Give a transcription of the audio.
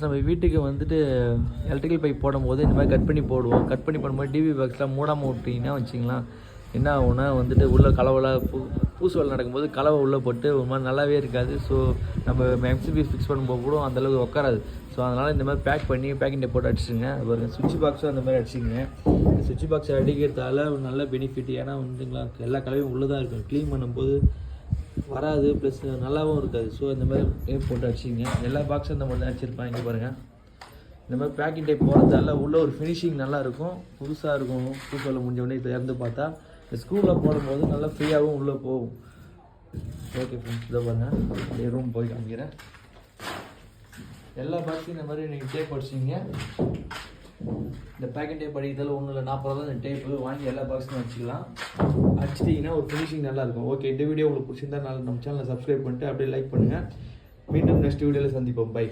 நம்ம வீட்டுக்கு வந்துட்டு எலக்ட்ரிக்கல் பைப் போடும்போது இந்த மாதிரி கட் பண்ணி போடுவோம். கட் பண்ணி போடும்போது டிவி பாக்ஸ்லாம் மூடாமல் விட்டிங்கன்னா வச்சிங்களேன், என்ன ஆகும்னா வந்துட்டு உள்ளே கலவெல்லாம் பூசு வேலை நடக்கும்போது கலவை உள்ளே போட்டு ஒரு மாதிரி நல்லாவே இருக்காது. ஸோ நம்ம எம்சிபி ஃபிக்ஸ் பண்ணும்போது கூட அந்தளவுக்கு உட்காராது. ஸோ அதனால் இந்த மாதிரி பேக் பண்ணி பேக்கிங் டேப் போட்டு அடிச்சுங்க. ஒரு சுவிட்ச் பாக்ஸும் அந்த மாதிரி அடிச்சிங்க. சுவிட்ச் பாக்ஸை அடிக்கிறதால ஒரு நல்ல பெனிஃபிட். ஏன்னா வந்துங்களா எல்லா கலவையும் உள்ளே தான் இருக்கும். க்ளீன் பண்ணும்போது வராது, ப்ளஸ் நல்லாவும் இருக்காது. ஸோ இந்த மாதிரி டேப் போட்டு அடிச்சிங்க. எல்லா பாக்ஸும் இந்த மாதிரி தான் அடிச்சிருப்பாங்க. இங்கே பாருங்கள், இந்த மாதிரி பேக்கிங் டைப் போகிறதால உள்ளே ஒரு ஃபினிஷிங் நல்லாயிருக்கும், புதுசாக இருக்கும். பூசோல முடிஞ்ச உடனே இப்போ இறந்து பார்த்தா இந்த ஸ்க்ரூவில் போடும்போது நல்லா ஃப்ரீயாகவும் உள்ளே போகும். ஓகே ஃப்ரெண்ட்ஸ், இதை பாருங்கள், அப்படியே ரூம் போய் காமிக்கிறேன். எல்லா பாக்ஸையும் இந்த மாதிரி நீங்கள் டேப் அடிச்சிங்க. இந்த பேக்கிங் டேப் அடிக்கிறதால ஒன்றும் இல்லை, 40 ரூபா தான் இந்த டேப்பு வாங்கி எல்லா பாக்ஸும் வச்சுக்கலாம். அடிச்சிட்டிங்கன்னா ஒரு ஃபினிஷிங் நல்லாயிருக்கும். ஓகே, இந்த வீடியோ உங்களுக்கு பிடிச்சிருந்தா நம்ம சேனலை சப்ஸ்கிரைப் பண்ணிட்டு அப்படியே லைக் பண்ணுங்கள். மீண்டும் நெக்ஸ்ட் வீடியோவில் சந்திப்போம். பை.